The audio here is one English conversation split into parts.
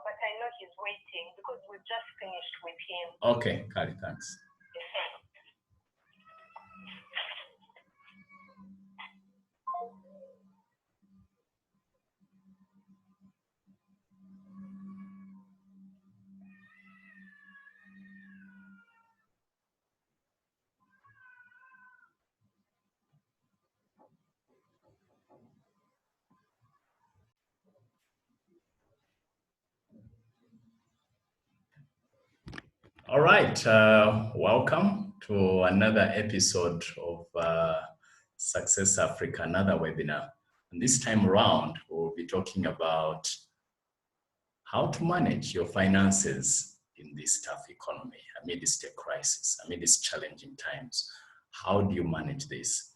but I know he's waiting because we've just finished with him. Okay, Kali, thanks. Yes, sir. All right, welcome to another episode of Success Africa, another webinar. And this time around, we'll be talking about how to manage your finances in this tough economy, amidst a crisis, amidst challenging times. How do you manage this?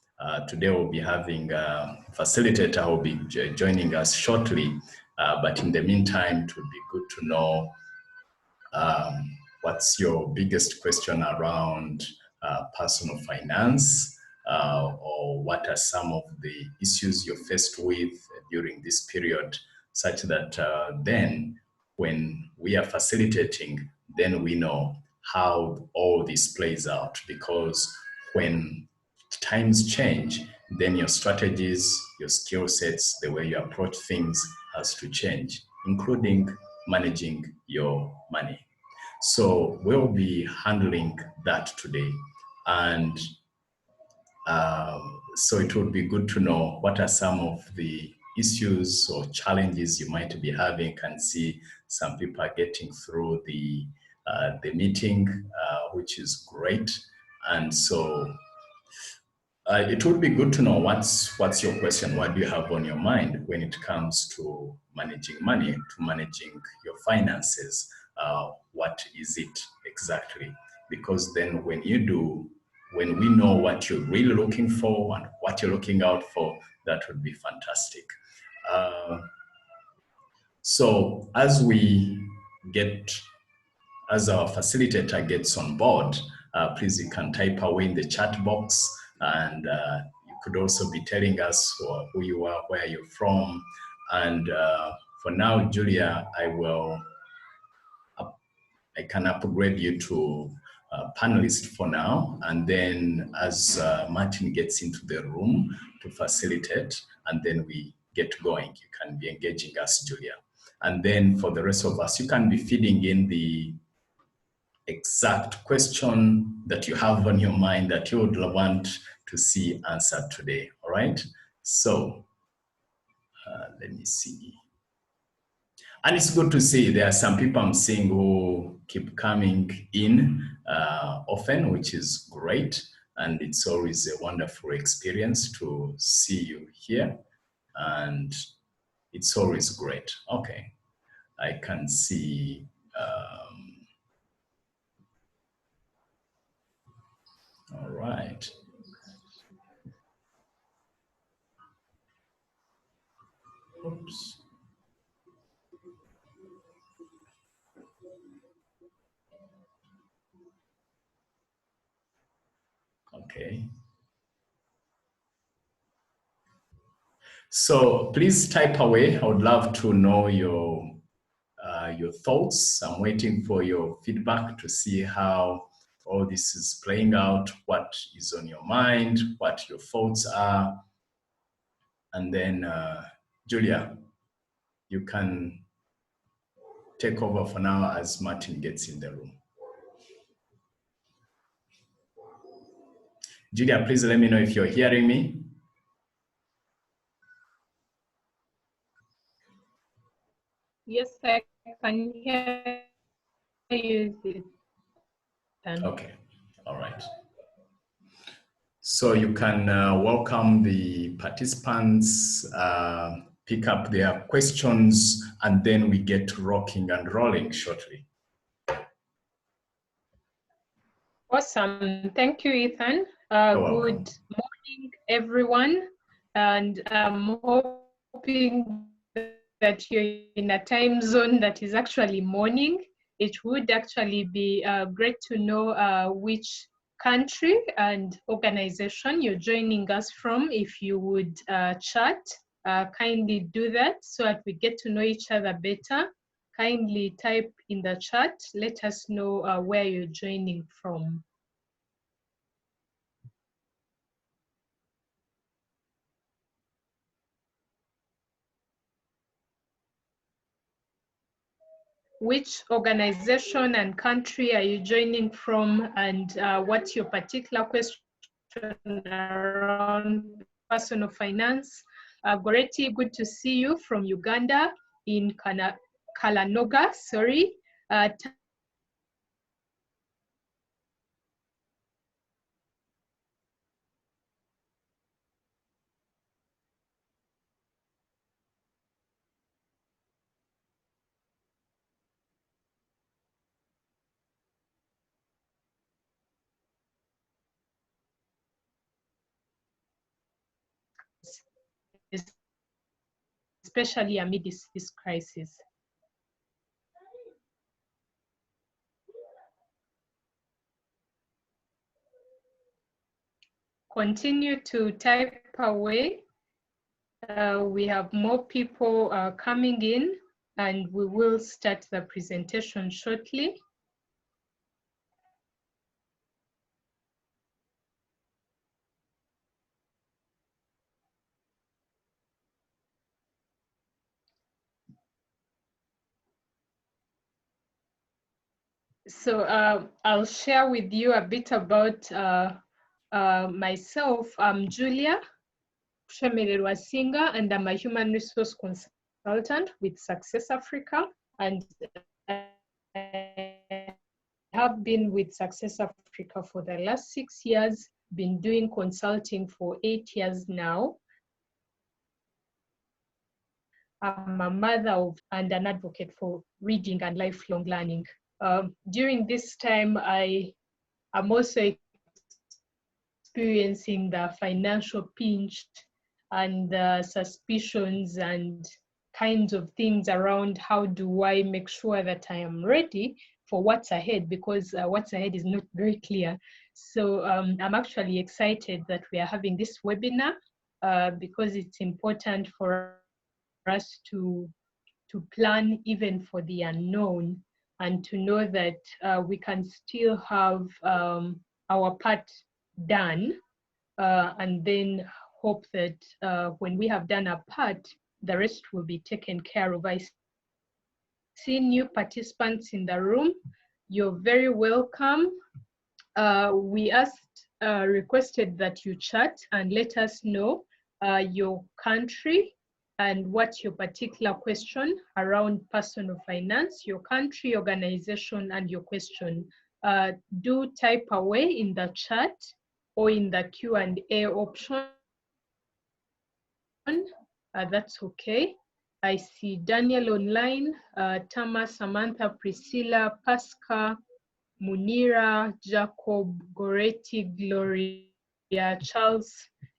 Today we'll be having a facilitator who will be joining us shortly, but in the meantime, it would be good to know what's your biggest question around personal finance, or what are some of the issues you're faced with during this period, such that then when we are facilitating, then we know how all this plays out, because when times change, then your strategies, your skill sets, the way you approach things has to change, including managing your money. So we'll be handling that today. And so it would be good to know what are some of the issues or challenges you might be having. Can see some people are getting through the meeting, which is great. And so it would be good to know what's your question, what do you have on your mind when it comes to managing money, to managing your finances. What is it exactly? Because then when we know what you're really looking for and what you're looking out for, that would be fantastic. So as our facilitator gets on board, please, you can type away in the chat box, and you could also be telling us who you are, where you're from. And for now, Julia, I can upgrade you to panelist for now, and then as Martin gets into the room to facilitate, and then we get going, you can be engaging us, Julia. And then for the rest of us, you can be feeding in the exact question that you have on your mind that you would want to see answered today, all right? So let me see. And it's good to see there are some people I'm seeing who keep coming in often, which is great. And it's always a wonderful experience to see you here. And it's always great. Okay, I can see. All right. Oops. Okay. So please type away. I would love to know your thoughts. I'm waiting for your feedback to see how all this is playing out, what is on your mind, what your thoughts are. And then, Julia, you can take over for now as Martin gets in the room. Julia, please let me know if you're hearing me. Yes, I can hear you. Okay, all right. So you can welcome the participants, pick up their questions, and then we get rocking and rolling shortly. Awesome. Thank you, Ethan. Good morning, everyone. And I'm hoping that you're in a time zone that is actually morning. It would actually be great to know which country and organization you're joining us from. If you would chat, kindly do that so that we get to know each other better. kindly type in the chat. Let us know where you're joining from. Which organization and country are you joining from, and what's your particular question around personal finance? Goretti, good to see you from Uganda in Kalanoga, sorry. Especially amid this crisis. Continue to type away. We have more people coming in, and we will start the presentation shortly. So I'll share with you a bit about myself. I'm Julia Shemererwa Singa, and I'm a human resource consultant with Success Africa. And I have been with Success Africa for the last 6 years, been doing consulting for 8 years now. I'm a mother of and an advocate for reading and lifelong learning. During this time, I am also experiencing the financial pinch and the suspicions and kinds of things around how do I make sure that I am ready for what's ahead, because what's ahead is not very clear. So I'm actually excited that we are having this webinar because it's important for us to plan even for the unknown, and to know that we can still have our part done, and then hope that when we have done our part, the rest will be taken care of. I see new participants in the room. You're very welcome. We requested that you chat and let us know your country and what's your particular question around personal finance, your country, organization, and your question. Do type away in the chat or in the Q&A option. That's okay. I see Daniel online, Tama, Samantha, Priscilla, Pascal, Munira, Jacob, Goretti, Gloria, Charles.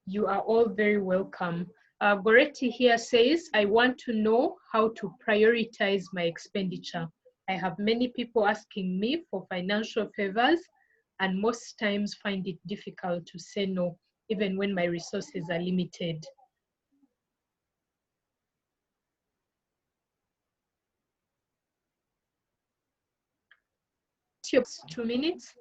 You are all very welcome. Goretti here says, I want to know how to prioritize my expenditure. I have many people asking me for financial favors, and most times find it difficult to say no, even when my resources are limited. Your 2 minutes.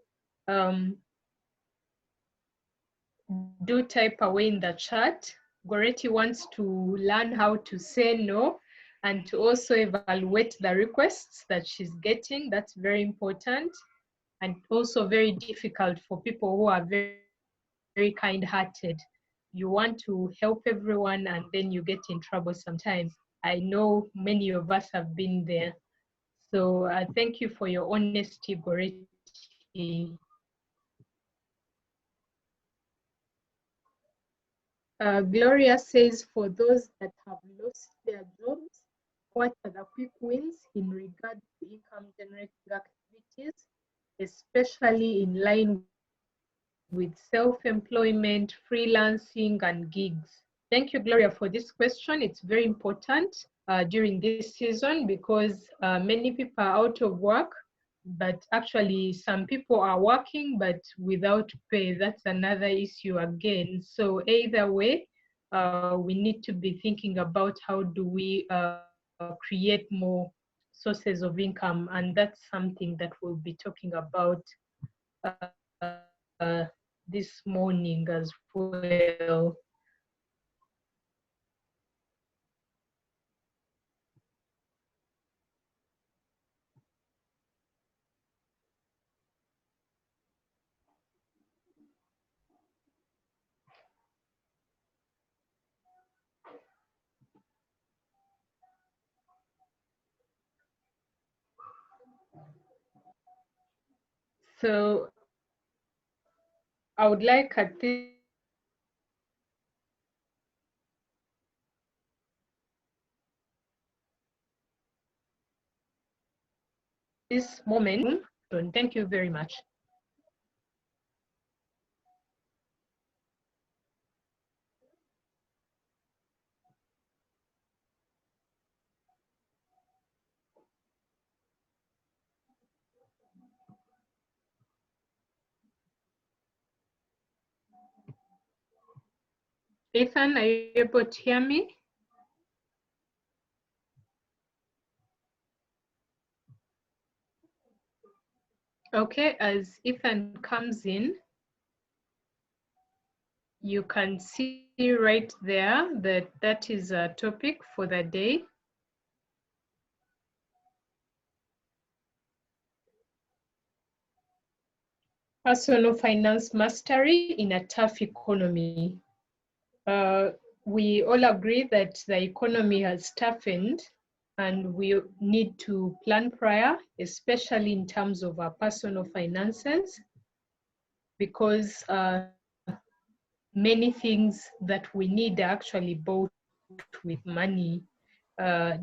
Do type away in the chat. Goretti wants to learn how to say no and to also evaluate the requests that she's getting. That's very important, and also very difficult for people who are very, very kind-hearted. You want to help everyone and then you get in trouble sometimes. I know many of us have been there. So thank you for your honesty, Goretti. Gloria says, for those that have lost their jobs, what are the quick wins in regard to income generating activities, especially in line with self-employment, freelancing, and gigs? Thank you, Gloria, for this question. It's very important during this season because many people are out of work, but actually some people are working but without pay. That's another issue again. So either way, we need to be thinking about how do we create more sources of income, and that's something that we'll be talking about this morning as well. So I would like at this moment, thank you very much. Ethan, are you able to hear me? Okay, as Ethan comes in, you can see right there that that is a topic for the day. Personal finance mastery in a tough economy. We all agree that the economy has toughened and we need to plan prior, especially in terms of our personal finances, because many things that we need are actually bought with money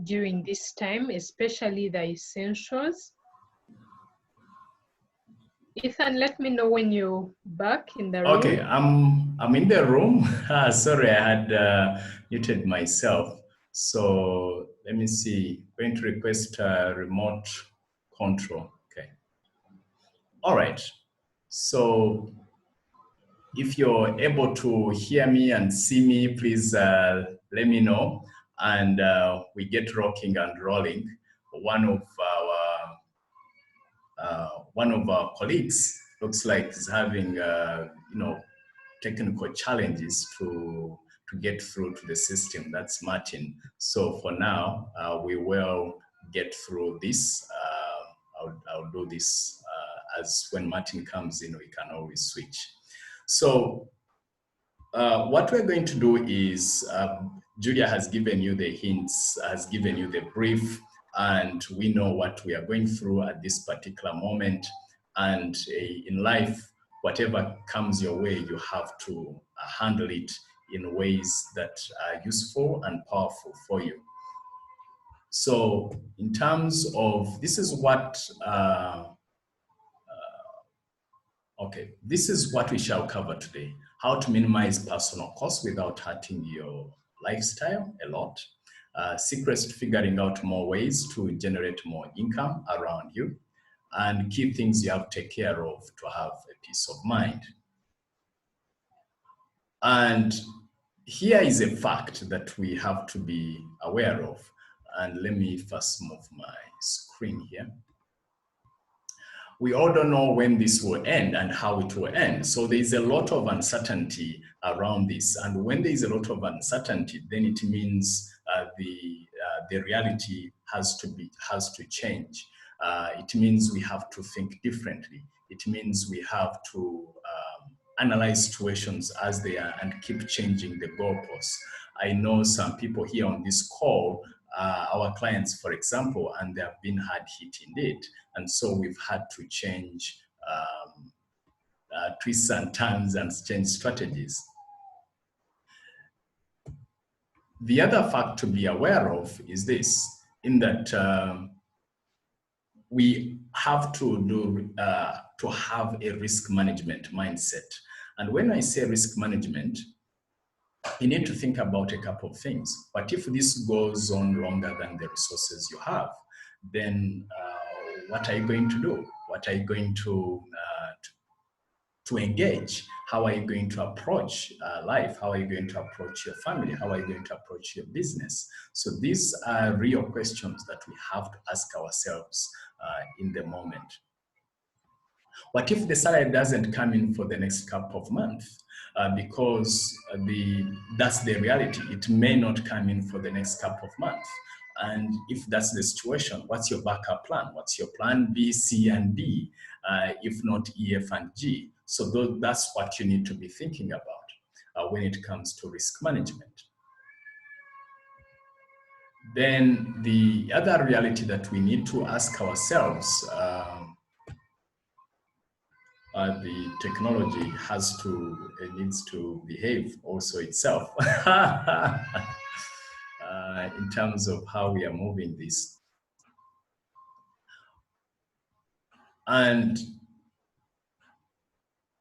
during this time, especially the essentials. Ethan, let me know when you're back in the room. Okay, I'm in the room. Sorry, I had muted myself. So let me see. Going to request remote control. Okay. All right. So if you're able to hear me and see me, please let me know, and we get rocking and rolling. One of our colleagues looks like is having technical challenges to get through to the system. That's Martin. So for now, we will get through this. I'll do this as when Martin comes in, we can always switch. So what we're going to do is, Julia has given you the hints, has given you the brief, and we know what we are going through at this particular moment. And in life, whatever comes your way, you have to handle it in ways that are useful and powerful for you. So in terms of, this is what this is what we shall cover today. How to minimize personal costs without hurting your lifestyle a lot. Secrets to figuring out more ways to generate more income around you. And key things you have to take care of to have a peace of mind. And here is a fact that we have to be aware of. And let me first move my screen here. We all don't know when this will end and how it will end. So there is a lot of uncertainty around this. And when there is a lot of uncertainty, then it means the reality has to change. It means we have to think differently. It means we have to analyze situations as they are and keep changing the goalposts. I know some people here on this call, our clients, for example, and they have been hard hit indeed. And so we've had to change twists and turns and change strategies. The other fact to be aware of is this, in that we have to have a risk management mindset. And when I say risk management, you need to think about a couple of things. What if this goes on longer than the resources you have? Then what are you going to do? What are you going to to engage? How are you going to approach life? How are you going to approach your family? How are you going to approach your business? So these are real questions that we have to ask ourselves in the moment. What if the salary doesn't come in for the next couple of months? Because that's the reality. It may not come in for the next couple of months. And if that's the situation, what's your backup plan? What's your plan B, C, and D, if not E, F, and G? So that's what you need to be thinking about when it comes to risk management. Then the other reality that we need to ask ourselves, the technology needs to behave also itself in terms of how we are moving this. And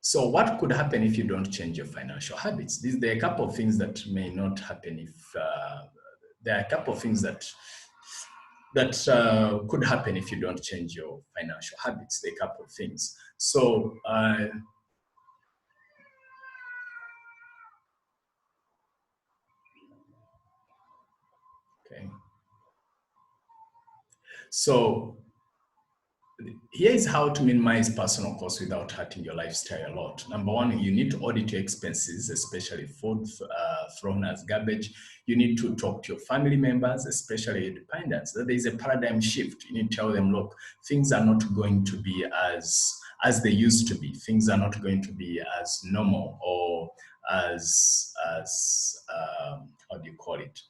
so what could happen if you don't change your financial habits? There are a couple of things that may not happen if, there are a couple of things that could happen if you don't change your financial habits. There are a couple of things. So, okay. So here is how to minimize personal costs without hurting your lifestyle a lot. Number one, you need to audit your expenses, especially food thrown as garbage. You need to talk to your family members, especially your dependents. There is a paradigm shift. You need to tell them, look, things are not going to be as they used to be. Things are not going to be as normal or as how do you call it?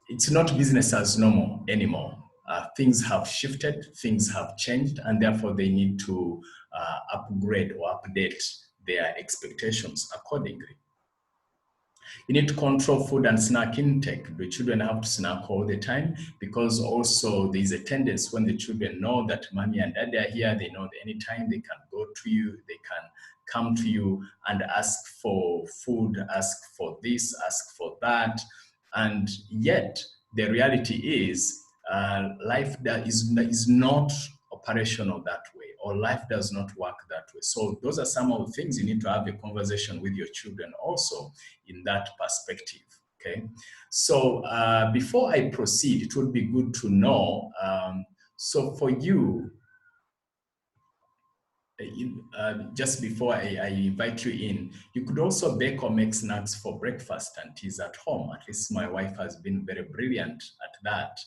It's not business as normal anymore. Things have shifted, things have changed, and therefore they need to upgrade or update their expectations accordingly. You need to control food and snack intake. The children have to snack all the time, because also there is a tendency when the children know that mommy and daddy are here, they know that anytime they can go to you, they can come to you and ask for food, ask for this, ask for that. And yet the reality is life that is not operational that way, or life does not work that way. So those are some of the things you need to have a conversation with your children also in that perspective, okay? So before I proceed, it would be good to know, so for you, just before I invite you in, you could also bake or make snacks for breakfast and teas at home. At least my wife has been very brilliant at that.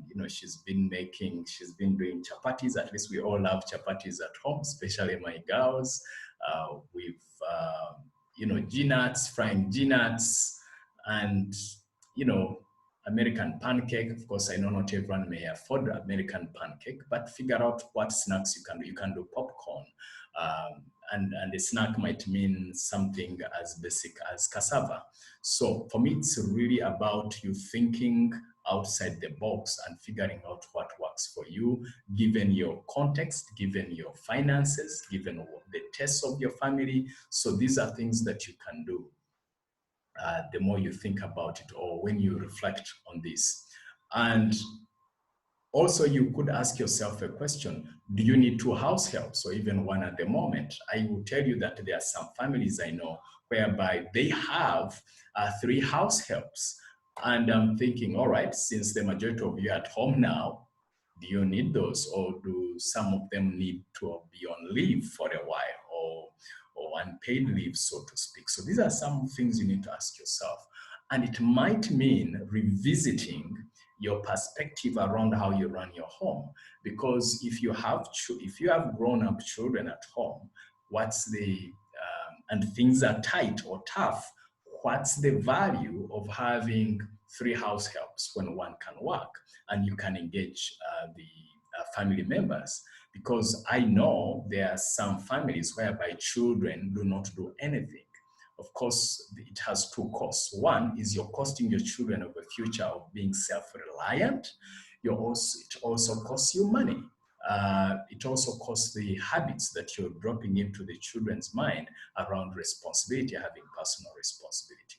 You know, she's been doing chapatis. At least we all love chapatis at home, especially my girls. With, you know, G-nuts, frying G-nuts, and, you know, American pancake. Of course, I know not everyone may afford American pancake, but figure out what snacks you can do. You can do popcorn, and the snack might mean something as basic as cassava. So for me, it's really about you thinking outside the box and figuring out what works for you, given your context, given your finances, given the tastes of your family. So these are things that you can do. The more you think about it, or when you reflect on this. And also you could ask yourself a question: do you need 2 house helps, or even 1 at the moment? I will tell you that there are some families I know whereby they have 3 house helps. And I'm thinking, all right, since the majority of you are at home now, do you need those, or do some of them need to be on leave for a while, or unpaid leave, so to speak? So these are some things you need to ask yourself. And it might mean revisiting your perspective around how you run your home. Because if you have grown-up children at home, and things are tight or tough, what's the value of having 3 house helps when 1 can work and you can engage the family members? Because I know there are some families whereby children do not do anything. Of course, it has 2 costs. One is you're costing your children of a future of being self-reliant. It also costs you money. It also costs the habits that you're dropping into the children's mind around responsibility, having personal responsibility.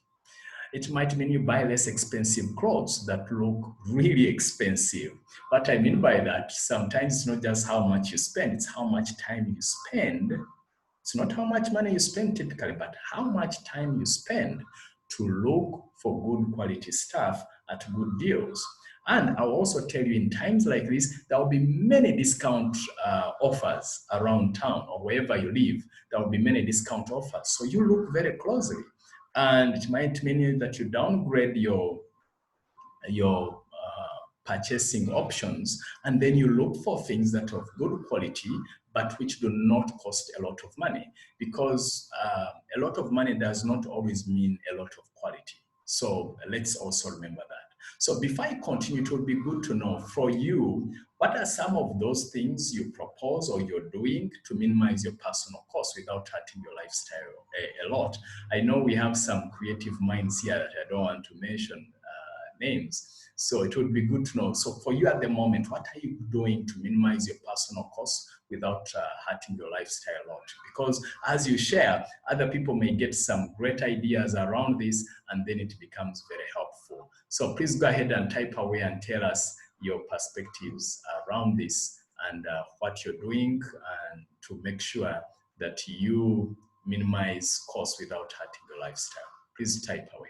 It might mean you buy less expensive clothes that look really expensive. What I mean by that, sometimes it's not just how much you spend, it's how much time you spend It's not how much money you spend typically, but how much time you spend to look for good quality stuff at good deals. And I'll also tell you, in times like this, there will be many discount offers around town or wherever you live. There will be many discount offers. So you look very closely. And it might mean that you downgrade your purchasing options, and then you look for things that are of good quality but which do not cost a lot of money, because a lot of money does not always mean a lot of quality. So let's also remember that. So before I continue, it would be good to know for you, what are some of those things you propose or you're doing to minimize your personal costs without hurting your lifestyle a lot? I know we have some creative minds here that I don't want to mention names. So it would be good to know. So for you at the moment, what are you doing to minimize your personal costs without hurting your lifestyle a lot? Because as you share, other people may get some great ideas around this, and then it becomes very helpful. So please go ahead and type away and tell us your perspectives around this and what you're doing, and to make sure that you minimize costs without hurting your lifestyle. Please type away.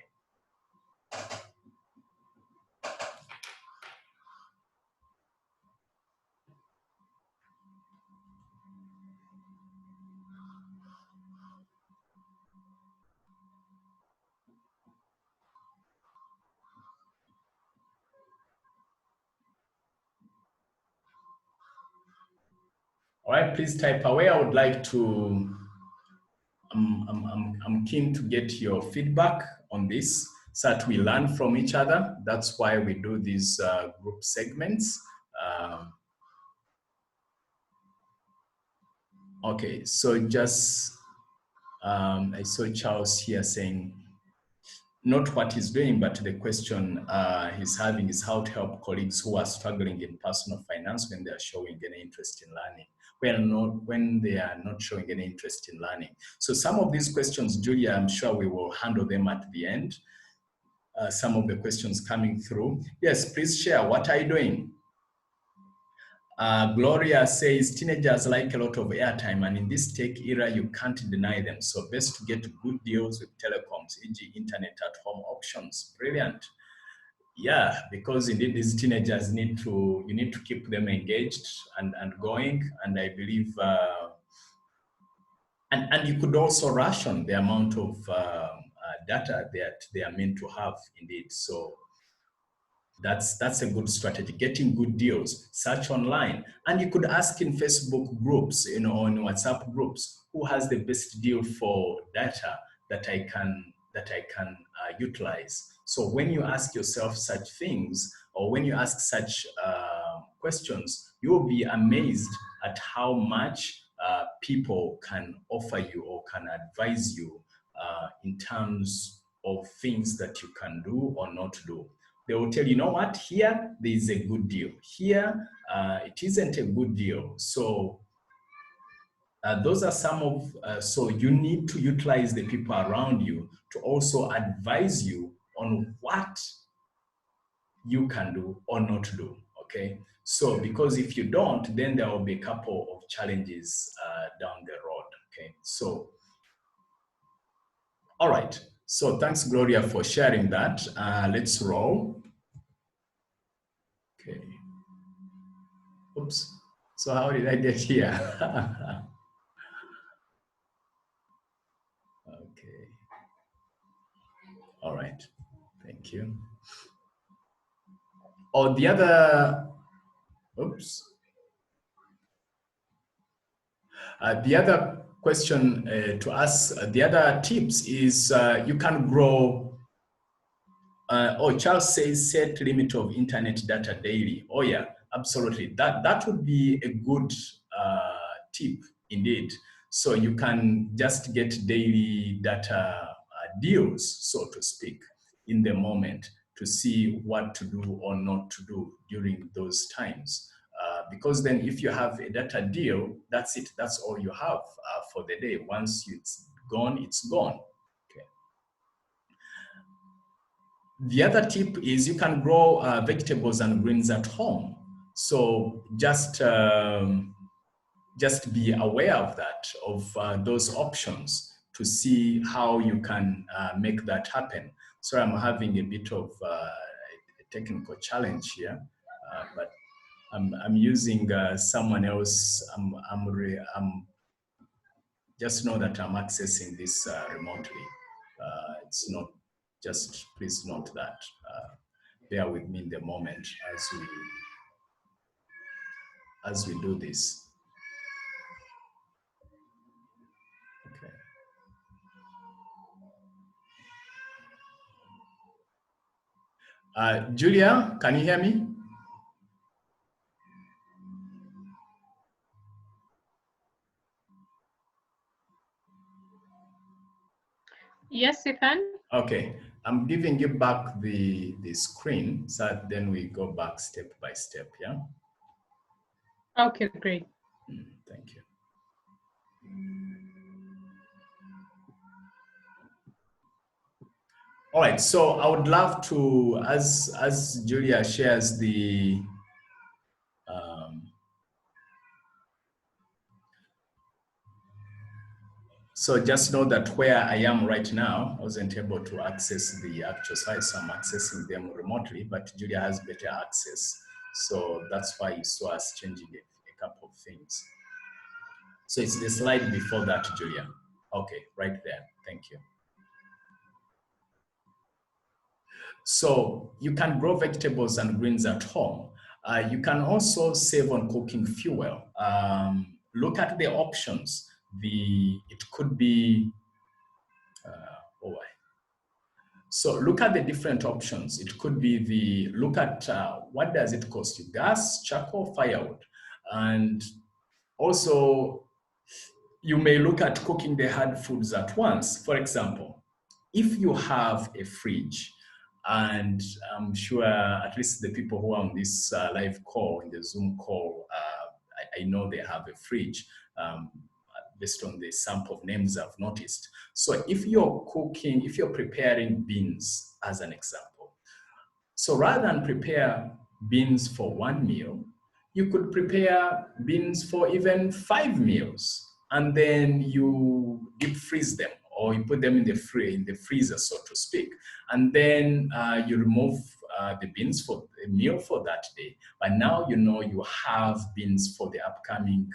All right, please type away. I would like to, I'm keen to get your feedback on this so that we learn from each other. That's why we do these group segments. Okay, so just, I saw Charles here saying, not what he's doing, but the question he's having is how to help colleagues who are struggling in personal finance when they are showing any interest in learning. When they are not showing any interest in learning. So some of these questions, Julia, I'm sure we will handle them at the end. Some of the questions coming through. Yes, please share. What are you doing? Gloria says, teenagers like a lot of airtime, and in this tech era, you can't deny them. So best to get good deals with telecoms, e.g. internet at home options. Brilliant. Yeah, because indeed these teenagers you need to keep them engaged and going. And I believe, and you could also ration the amount of data that they are meant to have indeed. So that's a good strategy, getting good deals, search online. And you could ask in Facebook groups, on WhatsApp groups, who has the best deal for data that I can utilize. So when you ask yourself such things, or when you ask such questions, you will be amazed at how much people can offer you or can advise you in terms of things that you can do or not do. They will tell you know what, here there is a good deal. Here it isn't a good deal. So those are some of, so you need to utilize the people around you to also advise you on what you can do or not do, okay? So because if you don't, then there will be a couple of challenges down the road, okay? So, all right. So thanks, Gloria, for sharing that. Let's roll. Okay. Oops. So how did I get here? Okay. All right. Thank you. Oh, the other, oops. The other question to ask, the other tips is you can grow. Charles says set limit of internet data daily. Oh yeah, absolutely. That would be a good tip indeed. So you can just get daily data deals, so to speak, in the moment to see what to do or not to do during those times. Because then if you have a data deal, that's it. That's all you have for the day. Once it's gone, it's gone. The other tip is you can grow vegetables and greens at home. So just just be aware of that, of those options to see how you can make that happen. So I'm having a bit of a technical challenge here, but I'm using someone else. I'm just know that I'm accessing this remotely. It's not just, please note that. Bear with me in the moment as we do this. Okay. Julia, can you hear me? Yes, you can. Okay, I'm giving you back the screen, so that then we go back step by step, yeah? Okay, great. Thank you. All right, so I would love to, as Julia shares the, so just know that where I am right now, I wasn't able to access the actual slides, so I'm accessing them remotely, but Julia has better access. So that's why you saw us changing a couple of things. So it's the slide before that, Julia. Okay, right there, thank you. So you can grow vegetables and greens at home. You can also save on cooking fuel. Look at the options. It could be, so look at the different options. It could be look at what does it cost you? Gas, charcoal, firewood. And also you may look at cooking the hard foods at once. For example, if you have a fridge, and I'm sure at least the people who are on this live call, in the Zoom call, I know they have a fridge based on the sample of names I've noticed. So if you're cooking, if you're preparing beans as an example, so rather than prepare beans for one meal, you could prepare beans for even 5 meals, and then you deep freeze them, or you put them in the freezer, so to speak, and then you remove the beans for a meal for that day. But now you know you have beans for the upcoming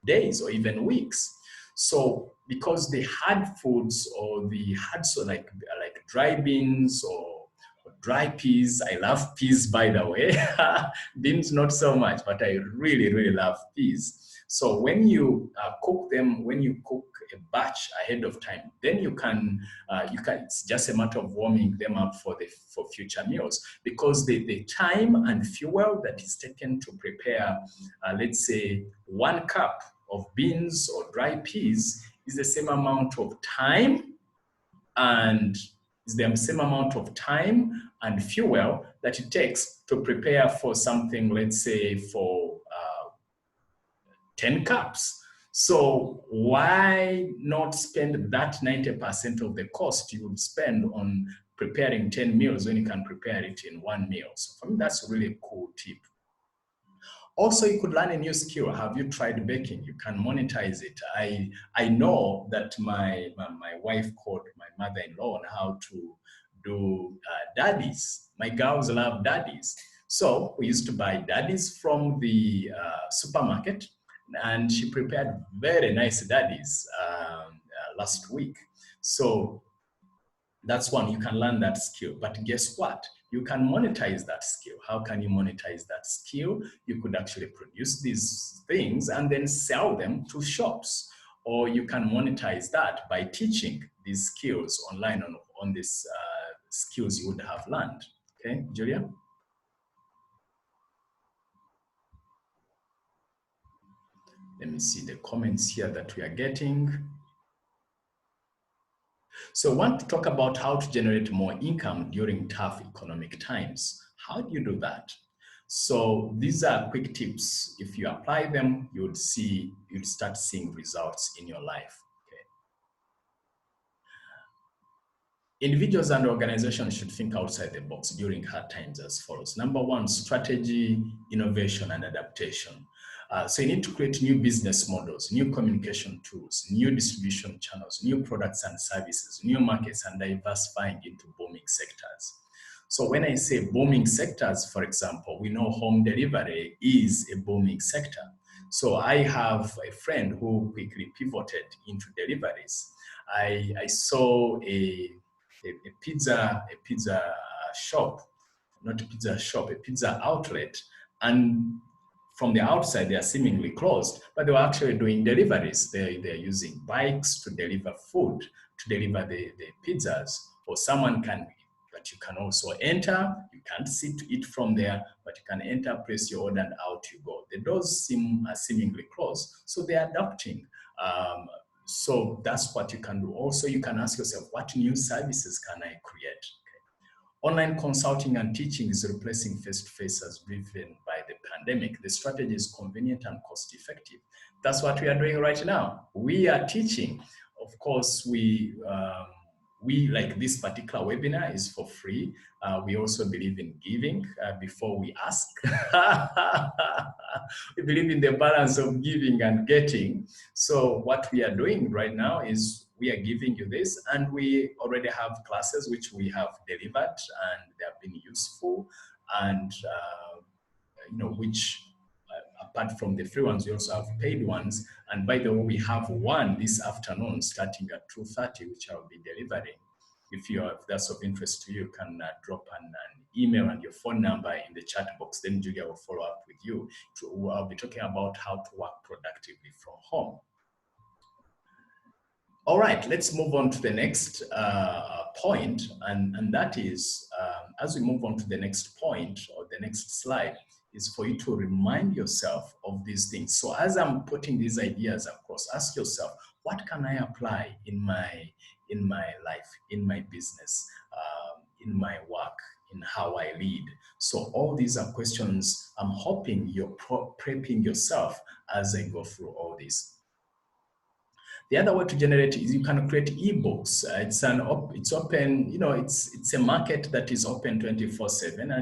days or even weeks. So because the hard foods or the hard, so like dry beans or dry peas. I love peas, by the way. Beans, not so much, but I really, really love peas. So when you cook them, when you cook a batch ahead of time, then you can, it's just a matter of warming them up for future meals, because the time and fuel that is taken to prepare, let's say 1 cup of beans or dry peas is the same amount of time and is the same amount of time and fuel that it takes to prepare for something, let's say for 10 cups. So why not spend that 90% of the cost you would spend on preparing 10 meals when you can prepare it in 1 meal? So for me, that's a really cool tip. Also, you could learn a new skill. Have you tried baking? You can monetize it. I know that my wife called my mother-in-law on how to do daddies. My girls love daddies. So we used to buy daddies from the supermarket, and she prepared very nice daddies last week. So that's one, you can learn that skill. But guess what? You can monetize that skill. How can you monetize that skill? You could actually produce these things and then sell them to shops. Or you can monetize that by teaching these skills online on these skills you would have learned. Okay, Julia? Let me see the comments here that we are getting. So I want to talk about how to generate more income during tough economic times. How do you do that? So these are quick tips. If you apply them, you'd start seeing results in your life. Okay. Individuals and organizations should think outside the box during hard times as follows. Number one, strategy, innovation, and adaptation. So you need to create new business models, new communication tools, new distribution channels, new products and services, new markets, and diversifying into booming sectors. So when I say booming sectors, for example, we know home delivery is a booming sector. So I have a friend who quickly pivoted into deliveries. I saw a pizza shop, not a pizza shop, a pizza outlet, and from the outside they are seemingly closed, but they were actually doing deliveries. They're using bikes to deliver food, to deliver the pizzas, or someone can. But you can also enter, you can't sit to eat from there, but you can enter, place your order, and out you go. The doors are seemingly closed, so they're adapting. So that's what you can do. Also, you can ask yourself, what new services can I create? Online consulting and teaching is replacing face-to-face as driven by the pandemic. The strategy is convenient and cost-effective. That's what we are doing right now. We are teaching. Of course, we like this particular webinar is for free. We also believe in giving before we ask. We believe in the balance of giving and getting. So what we are doing right now is we are giving you this, and we already have classes which we have delivered and they have been useful, and which apart from the free ones, we also have paid ones. And by the way, we have one this afternoon starting at 2:30, which I'll be delivering. If that's of interest to you, you can drop an email and your phone number in the chat box. Then Julia will follow up with you. I'll be talking about how to work productively from home. All right, let's move on to the next point, and that is, as we move on to the next point or the next slide, is for you to remind yourself of these things. So as I'm putting these ideas across, ask yourself, what can I apply in my life, in my business, in my work, in how I lead? So all these are questions I'm hoping you're prepping yourself as I go through all this. The other way to generate is you can create ebooks. It's open. It's a market that is open 24/7,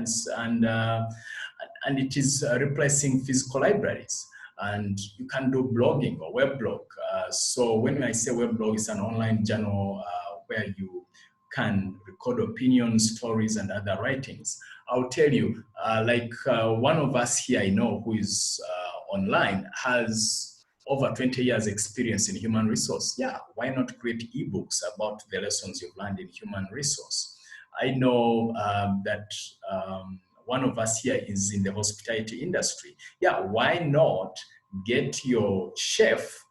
and it is replacing physical libraries. And you can do blogging or web blog. So when I say web blog, it's an online journal where you can record opinions, stories, and other writings. I'll tell you, one of us here I know who is online has over 20 years experience in human resource. Yeah, why not create ebooks about the lessons you've learned in human resource? I know that one of us here is in the hospitality industry. Yeah, why not get your chef,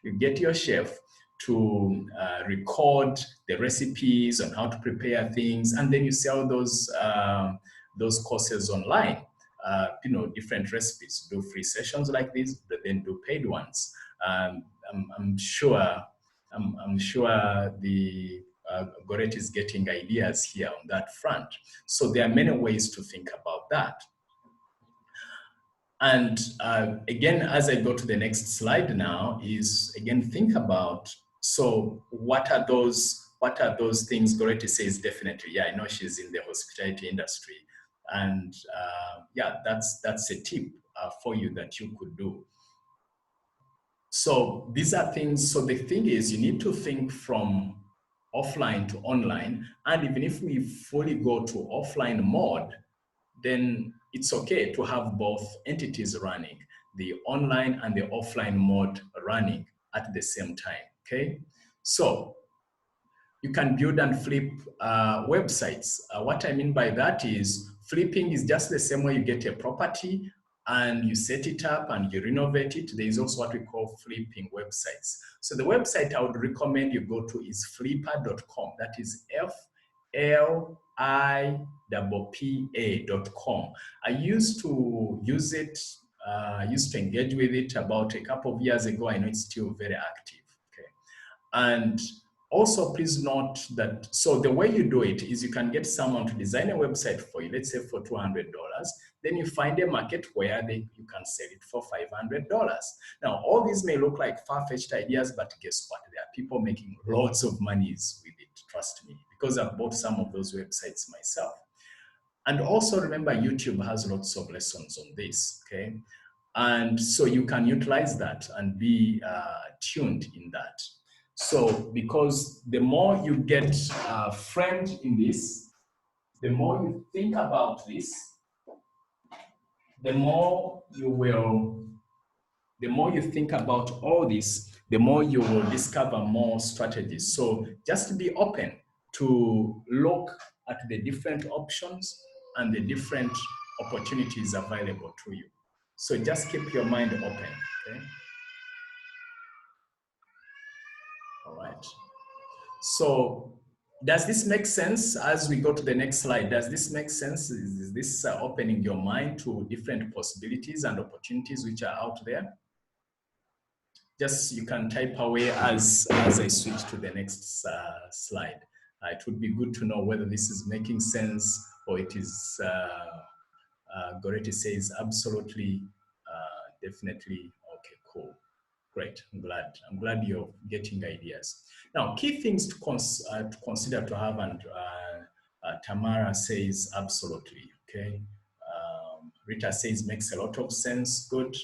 you get your chef to record the recipes on how to prepare things, and then you sell those courses online. Different recipes, do free sessions like this, but then do paid ones. I'm sure the Goret is getting ideas here on that front. So there are many ways to think about that. And again, as I go to the next slide now, is again think about, so what are those things? Goretti says definitely, yeah, I know she's in the hospitality industry. And yeah, that's a tip for you that you could do. So these are things, so the thing is you need to think from offline to online. And even if we fully go to offline mode, then it's okay to have both entities running, the online and the offline mode running at the same time, okay? So you can build and flip websites. What I mean by that is flipping is just the same way you get a property and you set it up and you renovate it. There is also what we call flipping websites. So the website I would recommend you go to is flippa.com. That is FLIPPA.com. I used to use it, used to engage with it about a couple of years ago. I know it's still very active, okay? And also, please note that, so the way you do it is you can get someone to design a website for you, let's say for $200. Then you find a market where you can sell it for $500. Now, all these may look like far-fetched ideas, but guess what? There are people making lots of monies with it, trust me, because I've bought some of those websites myself. And also remember, YouTube has lots of lessons on this, okay? And so you can utilize that and be tuned in that. So because the more you get framed in this, the more you think about this, the more you think about all this, the more you will discover more strategies. So just be open to look at the different options and the different opportunities available to you. So just keep your mind open, okay? All right. So does this make sense as we go to the next slide? Does this make sense? Is this opening your mind to different possibilities and opportunities which are out there? Just you can type away as I switch to the next slide. It would be good to know whether this is making sense or it is, Goretti says, absolutely, definitely, okay, cool. Great, I'm glad you're getting ideas. Now, key things to consider to have, and Tamara says absolutely, okay. Rita says makes a lot of sense, good.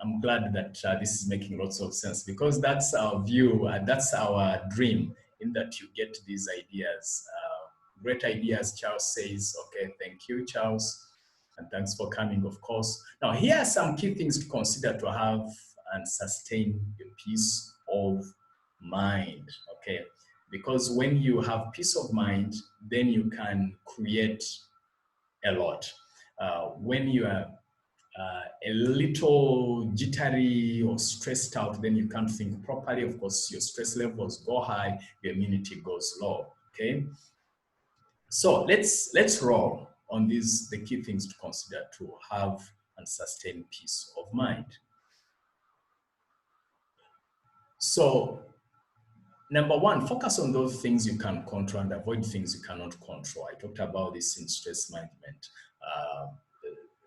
I'm glad that this is making lots of sense, because that's our view, that's our dream, in that you get these ideas. Great ideas, Charles says. Okay, thank you, Charles. And thanks for coming, of course. Now, here are some key things to consider to have and sustain your peace of mind, okay? Because when you have peace of mind, then you can create a lot. When you are a little jittery or stressed out, then you can't think properly. Of course, your stress levels go high, your immunity goes low, okay? So let's roll on these, the key things to consider to have and sustain peace of mind. So number one, focus on those things you can control and avoid things you cannot control. I talked about this in stress management.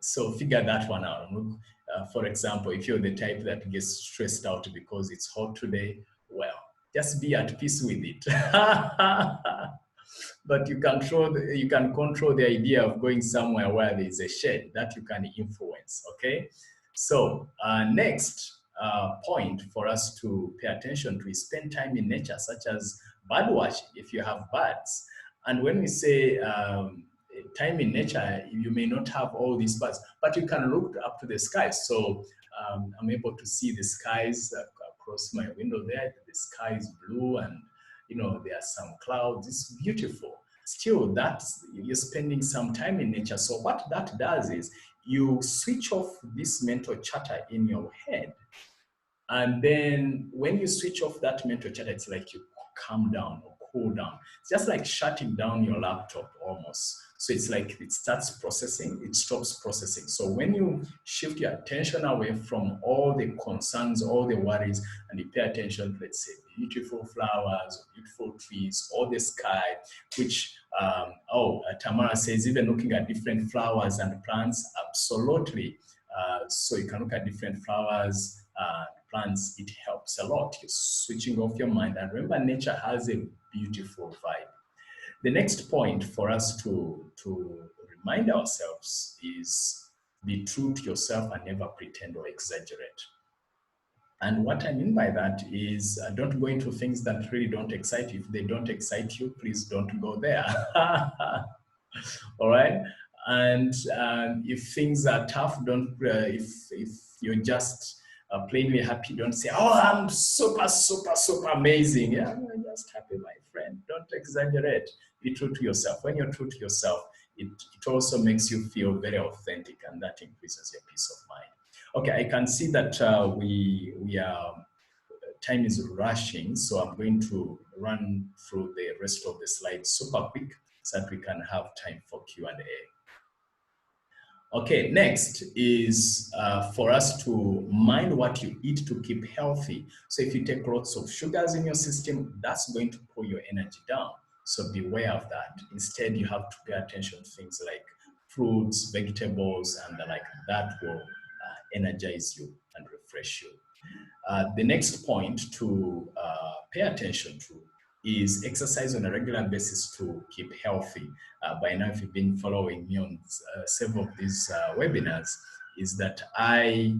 So figure that one out. For example, if you're the type that gets stressed out because it's hot today, well, just be at peace with it. But you can control the idea of going somewhere where there is a shade that you can influence, okay? So next point for us to pay attention to is spend time in nature, such as bird watching, if you have birds. And when we say time in nature, you may not have all these birds, but you can look up to the skies. So I'm able to see the skies across my window there. The sky is blue, and you know, there are some clouds. It's beautiful. Still, you're spending some time in nature. So what that does is you switch off this mental chatter in your head. And then when you switch off that mental chatter, it's like you calm down or cool down. It's just like shutting down your laptop almost. So it's like it starts processing, it stops processing. So when you shift your attention away from all the concerns, all the worries, and you pay attention to, let's say, beautiful flowers, or beautiful trees, or the sky, which, Tamara says, even looking at different flowers and plants, absolutely. So you can look at different flowers, plants, it helps a lot. You're switching off your mind. And remember, nature has a beautiful vibe. The next point for us to remind ourselves is be true to yourself and never pretend or exaggerate. And what I mean by that is don't go into things that really don't excite you. If they don't excite you, please don't go there. All right? And if things are tough, if you're just plainly happy, don't say, oh, I'm super, super, super amazing. Yeah, I'm just happy, my friend. Don't exaggerate. Be true to yourself. When you're true to yourself, it also makes you feel very authentic, and that increases your peace of mind. Okay, I can see that we are, time is rushing, so I'm going to run through the rest of the slides super quick so that we can have time for Q&A. Okay, next is for us to mind what you eat to keep healthy. So if you take lots of sugars in your system, that's going to pull your energy down. So beware of that. Instead, you have to pay attention to things like fruits, vegetables, and the like. That will energize you and refresh you. The next point to pay attention to is exercise on a regular basis to keep healthy. By now, if you've been following me on several of these webinars, is that I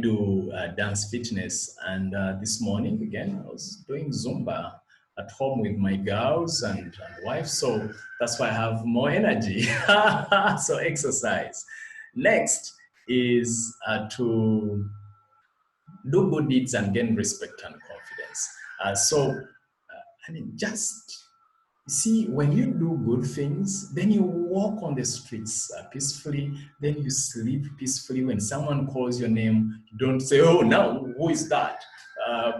do dance fitness, and this morning again I was doing Zumba at home with my girls and wife, so that's why I have more energy. So exercise. Next is to do good deeds and gain respect and confidence. I mean, just see, when you do good things, then you walk on the streets peacefully, then you sleep peacefully. When someone calls your name, you don't say, oh, now who is that?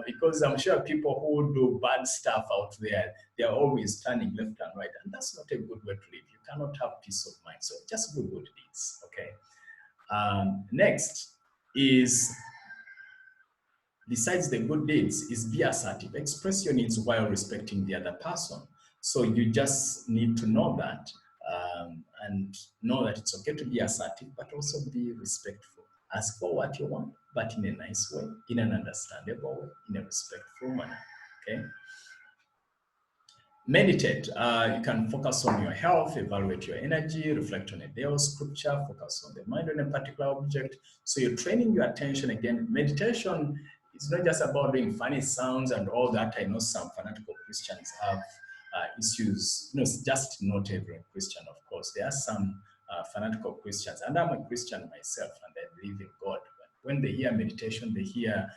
Because I'm sure people who do bad stuff out there, they're always turning left and right, and that's not a good way to live. You cannot have peace of mind. So just do good deeds, okay? Next is, besides the good deeds, is be assertive. Express your needs while respecting the other person. So you just need to know that and know that it's okay to be assertive, but also be respectful. Ask for what you want, but in a nice way, in an understandable way, in a respectful manner, okay? Meditate. You can focus on your health, evaluate your energy, reflect on a day of scripture, focus on the mind on a particular object. So you're training your attention again. Meditation is not just about doing funny sounds and all that. I know some fanatical Christians have issues. You know, it's just not every Christian, of course. There are some fanatical Christians, and I'm a Christian myself, and I believe in God. But when they hear meditation, they hear,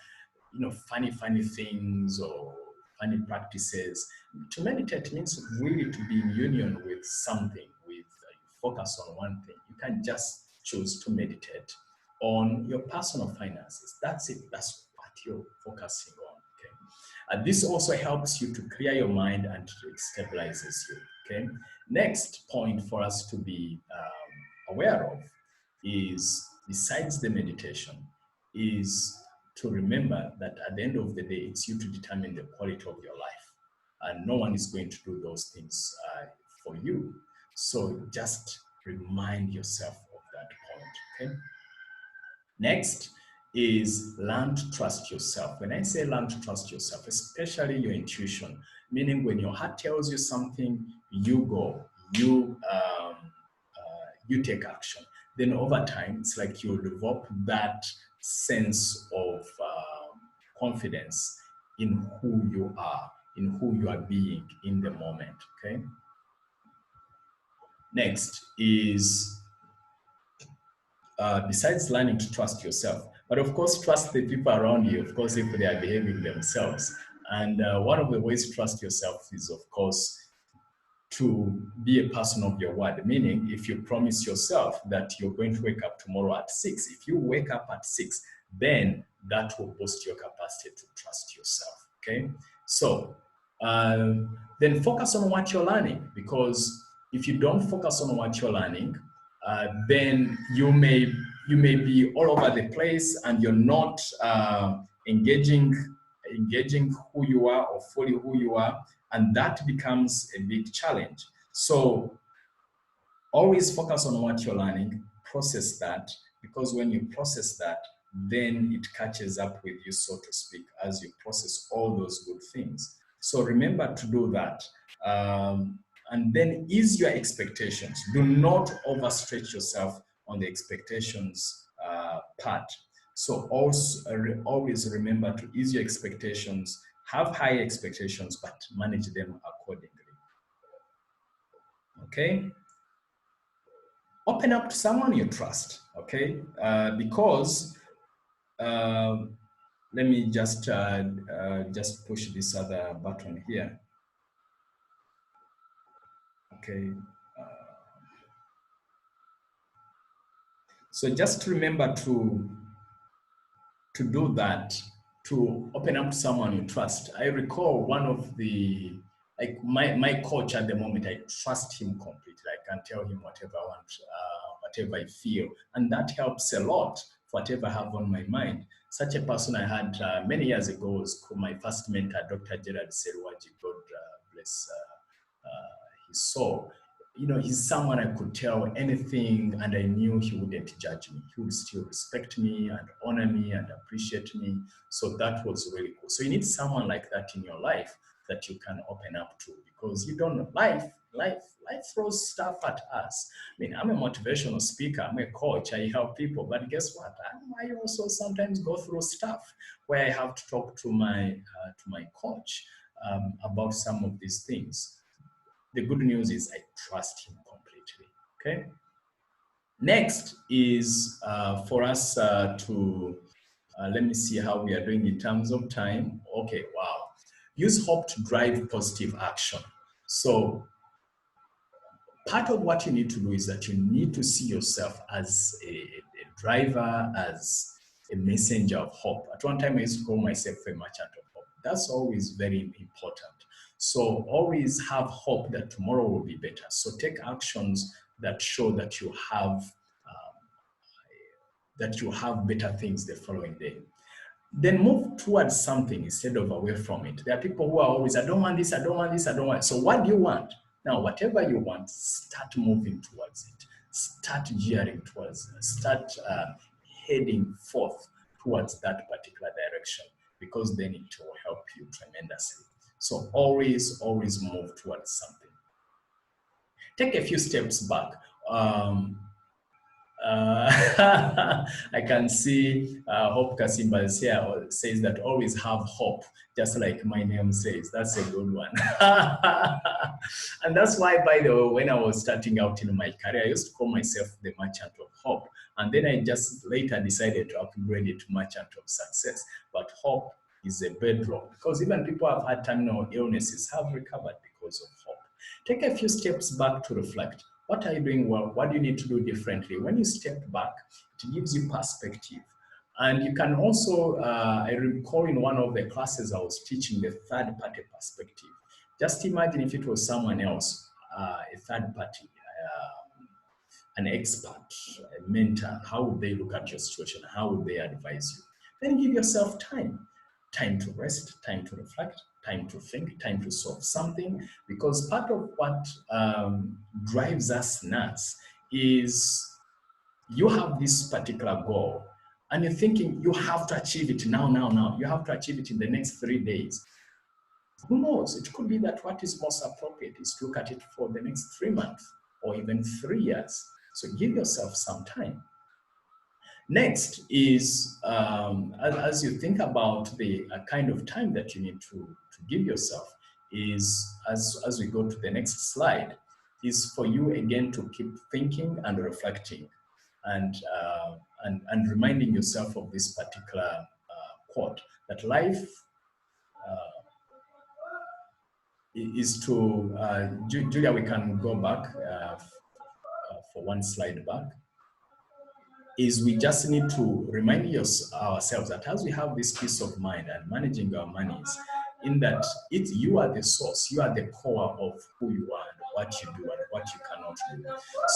you know, funny things or funny practices. To meditate means really to be in union with something, with focus on one thing. You can't just choose to meditate on your personal finances. That's it. That's what you're focusing on. Okay. This also helps you to clear your mind and it stabilizes you. Okay. Next point for us to be aware of is, besides the meditation, is to remember that at the end of the day, it's you to determine the quality of your life. And no one is going to do those things for you. So just remind yourself of that point, okay? Next is learn to trust yourself. When I say learn to trust yourself, especially your intuition, meaning when your heart tells you something, you go, you take action. Then over time, it's like you develop that sense of confidence in who you are, in who you are being in the moment, okay? Next is, besides learning to trust yourself, but of course, trust the people around you, of course, if they are behaving themselves. And one of the ways to trust yourself is, of course, to be a person of your word, meaning if you promise yourself that you're going to wake up tomorrow at 6, if you wake up at 6, then that will boost your capacity to trust yourself, okay? So then focus on what you're learning, because if you don't focus on what you're learning, then you may be all over the place and you're not engaging who you are or fully who you are, and that becomes a big challenge. So always focus on what you're learning, process that, because when you process that, then it catches up with you, so to speak, as you process all those good things. So remember to do that. And then ease your expectations. Do not overstretch yourself on the expectations part. So also always remember to ease your expectations, have high expectations, but manage them accordingly. Okay? Open up to someone you trust, okay? Because, let me just push this other button here. Okay. So just remember to do that, to open up to someone you trust. I recall one of the, like my coach at the moment, I trust him completely. I can tell him whatever I want, whatever I feel. And that helps a lot for whatever I have on my mind. Such a person I had many years ago was my first mentor, Dr. Gerard Serwaji, God bless his soul. You know, he's someone I could tell anything and I knew he wouldn't judge me. He would still respect me and honor me and appreciate me. So that was really cool. So you need someone like that in your life that you can open up to, because you don't know, life throws stuff at us. I mean, I'm a motivational speaker, I'm a coach, I help people, but guess what? I also sometimes go through stuff where I have to talk to my coach about some of these things. The good news is I trust him completely, okay? Next is for us to, let me see how we are doing in terms of time. Okay, wow. Use hope to drive positive action. So part of what you need to do is that you need to see yourself as a driver, as a messenger of hope. At one time, I used to call myself a merchant of hope. That's always very important. So always have hope that tomorrow will be better. So take actions that show that you have better things the following day. Then move towards something instead of away from it. There are people who are always, I don't want this, I don't want this, I don't want it. So what do you want? Now, whatever you want, start moving towards it. Start gearing towards it. Start heading forth towards that particular direction, because then it will help you tremendously. So always move towards something. Take a few steps back. I can see Hope Kasimba is here, says that always have hope, just like my name says. That's a good one. And that's why, by the way, when I was starting out in my career, I used to call myself the merchant of hope. And then I just later decided to upgrade it to merchant of success. But hope is a bedrock, because even people who have had terminal illnesses have recovered because of hope. Take a few steps back to reflect. What are you doing well? What do you need to do differently? When you step back, it gives you perspective. And you can also, I recall in one of the classes I was teaching the third party perspective. Just imagine if it was someone else, a third party, an expert, a mentor. How would they look at your situation? How would they advise you? Then give yourself time. Time to rest, time to reflect, time to think, time to solve something, because part of what drives us nuts is you have this particular goal and you're thinking you have to achieve it now. You have to achieve it in the next 3 days. Who knows? It could be that what is most appropriate is to look at it for the next 3 months or even 3 years. So give yourself some time. Next is, as you think about the kind of time that you need to give yourself, is, as we go to the next slide, is for you again to keep thinking and reflecting and reminding yourself of this particular quote, that life is to, Julia, we can go back for one slide back. Is we just need to remind ourselves that as we have this peace of mind and managing our monies, in that you are the source, you are the core of who you are and what you do and what you cannot do.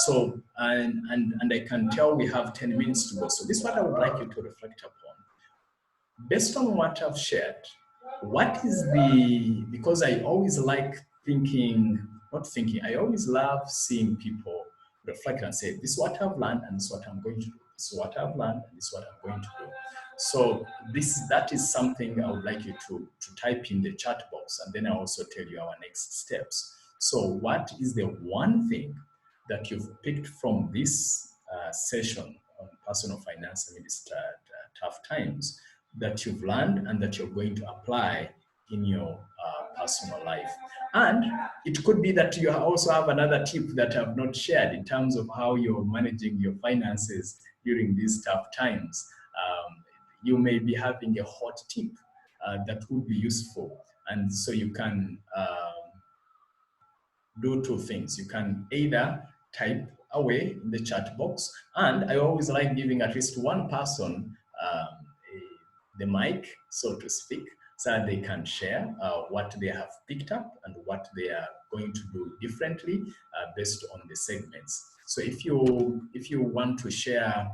So, and I can tell we have 10 minutes to go. So this is what I would like you to reflect upon. Based on what I've shared, what is because I always like I always love seeing people reflect and say, this is what I've learned and this is what I'm going to do. This is what I've learned and this is what I'm going to do. So that is something I would like you to type in the chat box, and then I'll also tell you our next steps. So what is the one thing that you've picked from this session on personal finance amidst tough times that you've learned and that you're going to apply in your personal life? And it could be that you also have another tip that I've not shared in terms of how you're managing your finances during these tough times. You may be having a hot tip that would be useful. And so you can do two things. You can either type away in the chat box, and I always like giving at least one person the mic, so to speak, so that they can share what they have picked up and what they are going to do differently based on the segments. So if you want to share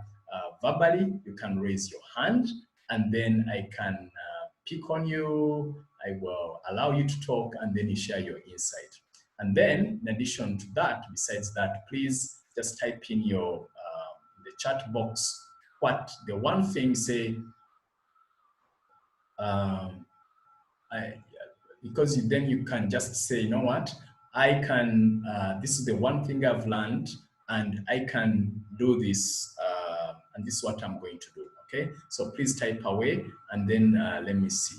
verbally, you can raise your hand, and then I can pick on you. I will allow you to talk, and then you share your insight. And then, in addition to that, besides that, please just type in your the chat box what the one thing say. because then you can just say, you know what, I can, this is the one thing I've learned, and I can do this, and this is what I'm going to do, okay? So please type away, and then let me see.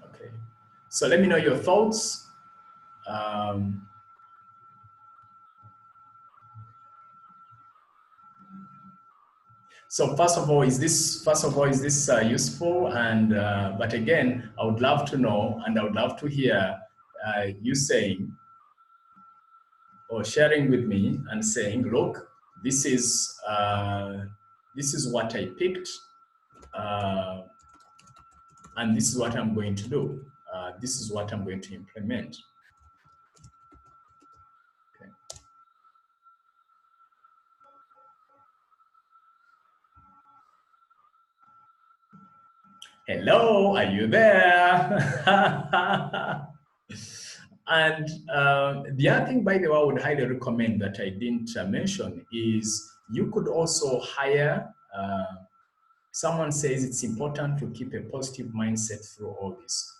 Okay, so let me know your thoughts. So first of all, is this useful? And but again, I would love to know, and I would love to hear you saying or sharing with me and saying, look, this is what I picked, and this is what I'm going to do. This is what I'm going to implement. Okay. Hello, are you there? And the other thing, by the way, I would highly recommend that I didn't mention is you could also hire, someone says it's important to keep a positive mindset through all this.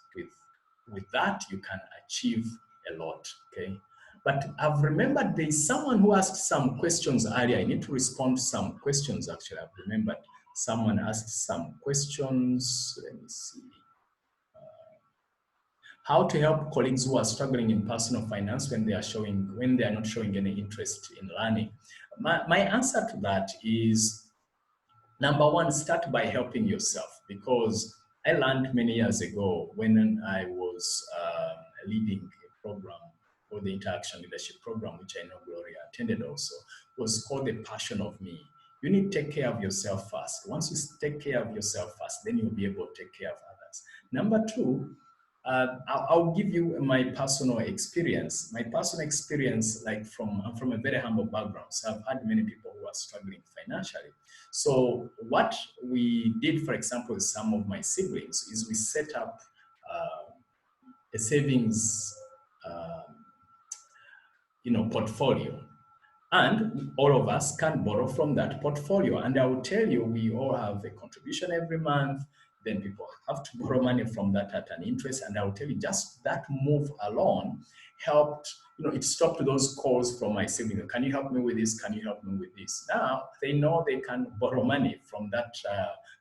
With that, you can achieve a lot, okay? But I've remembered there's someone who asked some questions earlier. I need to respond to some questions, actually. I've remembered someone asked some questions. Let me see. How to help colleagues who are struggling in personal finance when they are not showing any interest in learning. My answer to that is, number one, start by helping yourself, because I learned many years ago when I was leading a program, or the Interaction Leadership Program, which I know Gloria attended also, was called The Passion of Me. You need to take care of yourself first. Once you take care of yourself first, then you'll be able to take care of others. Number two, I'll give you my personal experience. My personal experience, like I'm from a very humble background, so I've had many people who are struggling financially. So what we did, for example, with some of my siblings, is we set up a savings, portfolio. And all of us can borrow from that portfolio. And I will tell you, we all have a contribution every month. Then people have to borrow money from that at an interest. And I will tell you, just that move alone helped, it stopped those calls from my siblings. Can you help me with this? Can you help me with this? Now they know they can borrow money from that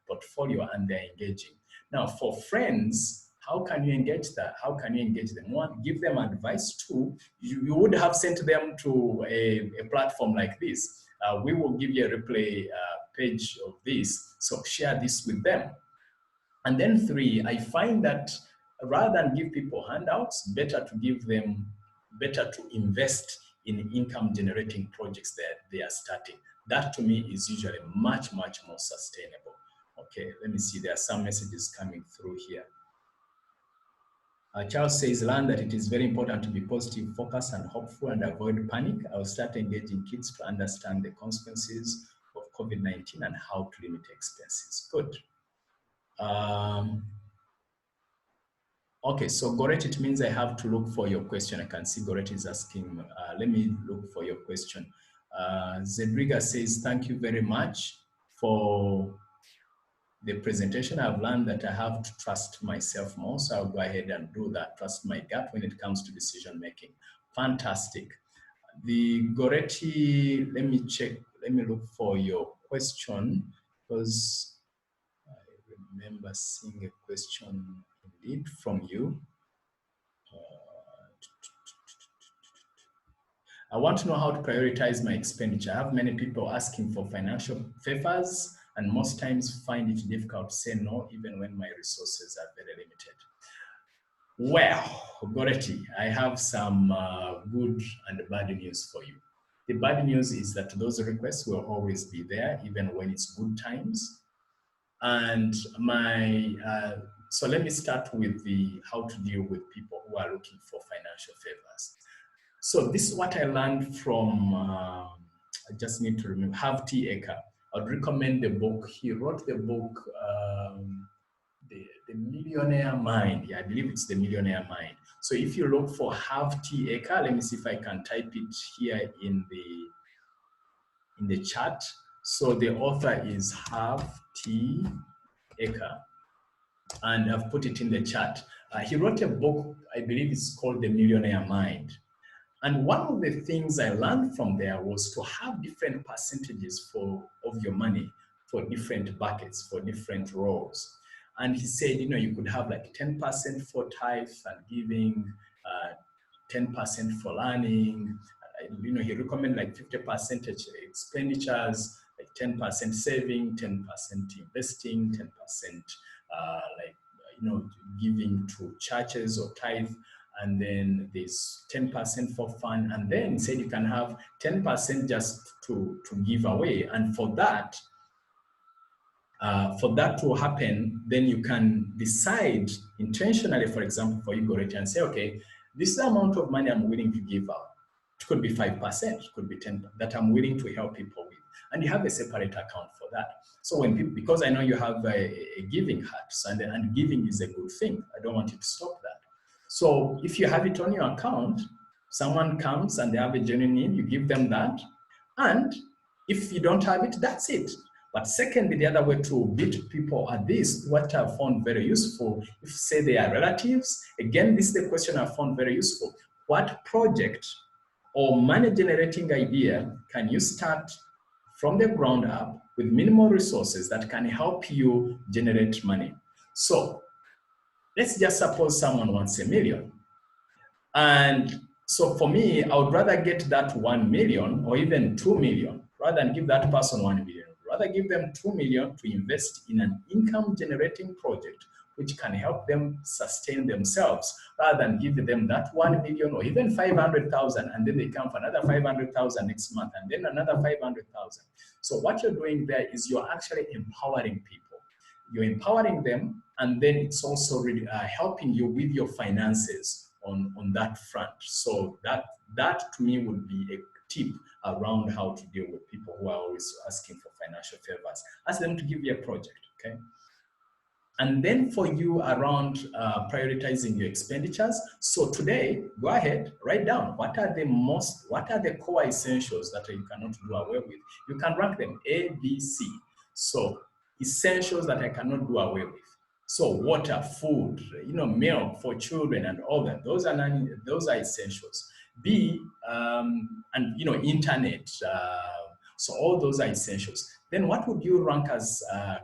portfolio, and they're engaging. Now for friends, how can you engage that? How can you engage them? One, give them advice. Two, you would have sent them to a platform like this. We will give you a replay page of this, so share this with them. And then three, I find that rather than give people handouts, better to invest in income generating projects that they are starting. That to me is usually much, much more sustainable. Okay, let me see, there are some messages coming through here. Charles says, learn that it is very important to be positive, focused, and hopeful, and avoid panic. I will start engaging kids to understand the consequences of COVID-19 and how to limit expenses. Good. Okay, so Goret, it means I have to look for your question. I can see Goret is asking, let me look for your question. Zedriga says, thank you very much for the presentation. I've learned that I have to trust myself more, so I'll go ahead and do that. Trust my gut when it comes to decision making. Fantastic. The Goretti, let me check, let me look for your question, because I remember seeing a question indeed from you. I want to know how to prioritize my expenditure. I have many people asking for financial favors, and most times find it difficult to say no, even when my resources are very limited. Well, Goretti, I have some good and bad news for you. The bad news is that those requests will always be there, even when it's good times. And so let me start with how to deal with people who are looking for financial favors. So this is what I learned from, I just need to remember, Have T. Eker. I'd recommend the book. He wrote the book, the millionaire mind. Yeah, I believe it's the millionaire mind. So if you look for Have Tea Acre, let me see if I can type it here in the chat. So the author is Have Tea Acre, and I've put it in the chat. He wrote a book, I believe it's called The Millionaire Mind. And one of the things I learned from there was to have different percentages of your money for different buckets, for different roles. And he said, you know, you could have like 10% for tithe and giving, 10% for learning. You know, he recommended like 50% expenditures, like 10% saving, 10% investing, 10% like, you know, giving to churches or tithe. And then there's 10% for fun. And then he said you can have 10% just to give away. And for that to happen, then you can decide intentionally, for example, for you, Goretti, and say, okay, this is the amount of money I'm willing to give out. It could be 5%, it could be 10%, that I'm willing to help people with. And you have a separate account for that. So when people, because I know you have a giving heart, and giving is a good thing. I don't want you to stop that. So if you have it on your account, someone comes and they have a genuine need, you give them that. And if you don't have it, that's it. But secondly, the other way to beat people at this, what I've found very useful, if say they are relatives, again, this is the question I found very useful. What project or money generating idea can you start from the ground up with minimal resources that can help you generate money? So let's just suppose someone wants $1 million. And so for me, I would rather get that 1 million or even 2 million rather than give that person 1 million. Rather give them 2 million to invest in an income generating project which can help them sustain themselves rather than give them that 1 million or even 500,000 and then they come for another 500,000 next month and then another 500,000. So what you're doing there is you're actually empowering people. You're empowering them, and then it's also really helping you with your finances on that front. So that to me would be a tip around how to deal with people who are always asking for financial favors. Ask them to give you a project, okay? And then for you around prioritizing your expenditures. So today, go ahead, write down what are the core essentials that you cannot do away with. You can rank them A, B, C. So essentials that I cannot do away with. So water, food, you know, milk for children and all that. Those are essentials. B, and you know, internet. So all those are essentials. Then what would you rank as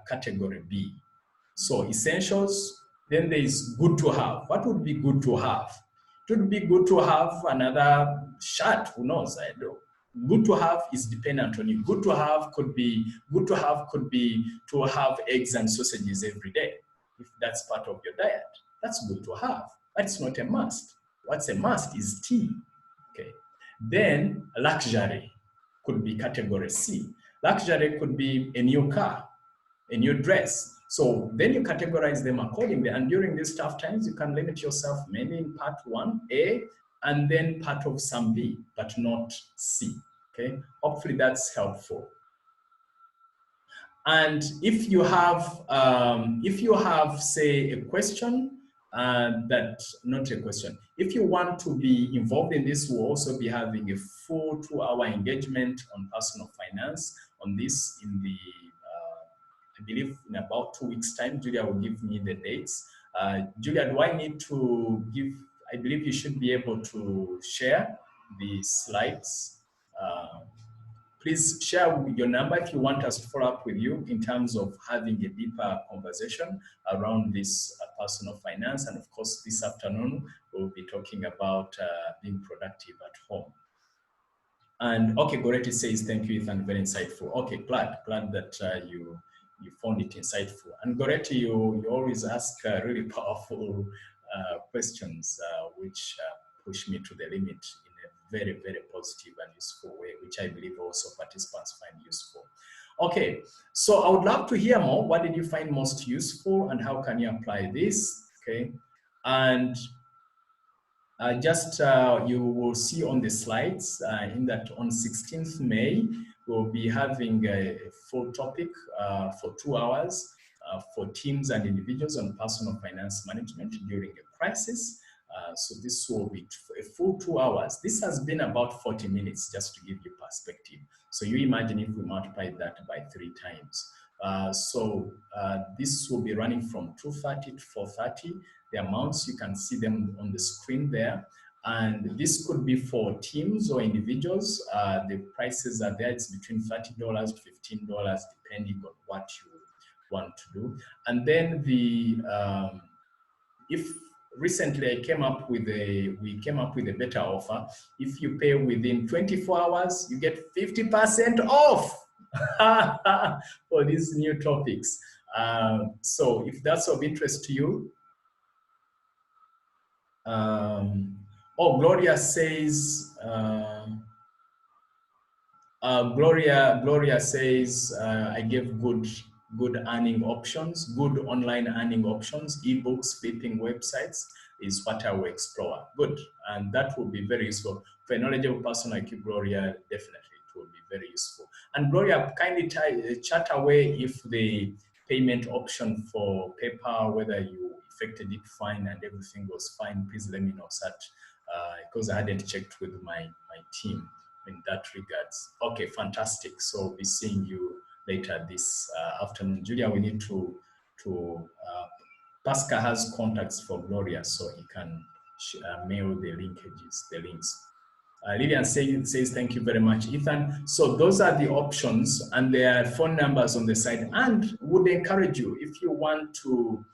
category B? So essentials, then there is good to have. What would be good to have? It would be good to have another shirt, who knows, I don't know. Good to have is dependent on you. Good to have could be to have eggs and sausages every day. If that's part of your diet, that's good to have, but it's not a must. What's a must is tea, okay? Then luxury could be category C. Luxury could be a new car, a new dress. So then you categorize them accordingly. And during these tough times, you can limit yourself mainly in part 1A and then part of some B, but not C, okay? Hopefully that's helpful. And if you have, say, a question, if you want to be involved in this, we'll also be having a full 2-hour engagement on personal finance on this in the, I believe in about 2 weeks' time. Julia will give me the dates. Julia, do I need to give, I believe you should be able to share the slides. Please share your number if you want us to follow up with you in terms of having a deeper conversation around this personal finance. And of course, this afternoon, we'll be talking about being productive at home. And okay, Goretti says, thank you, Ethan, very insightful. Okay, glad that you found it insightful. And Goretti, you always ask really powerful questions, which push me to the limit very, very positive and useful way, which I believe also participants find useful. Okay, so I would love to hear more. What did you find most useful and how can you apply this? Okay, and you will see on the slides in that on 16th May, we'll be having a full topic for 2 hours for teams and individuals on personal finance management during a crisis. So this will be a full 2 hours. This has been about 40 minutes, just to give you perspective. So you imagine if we multiply that by 3 times. This will be running from 2:30 to 4:30. The amounts, you can see them on the screen there. And this could be for teams or individuals. The prices are there. It's between $30 to $15, depending on what you want to do. And then if recently we came up with a better offer. If you pay within 24 hours, you get 50% off for these new topics. So if that's of interest to you, Gloria says, Gloria says, I gave good earning options, good online earning options, ebooks, flipping websites is what I will explore. Good, and that will be very useful. For a knowledgeable person like you, Gloria, definitely it will be very useful. And Gloria, kindly chat away if the payment option for PayPal, whether you effected it fine and everything was fine, please let me know such, because I hadn't checked with my team in that regards. Okay, fantastic. So we'll be seeing you later this afternoon. Julia, we need to Pascal has contacts for Gloria, so he can mail the links. Lillian says, thank you very much, Ethan. So those are the options, and there are phone numbers on the side, and would encourage you, if you want to,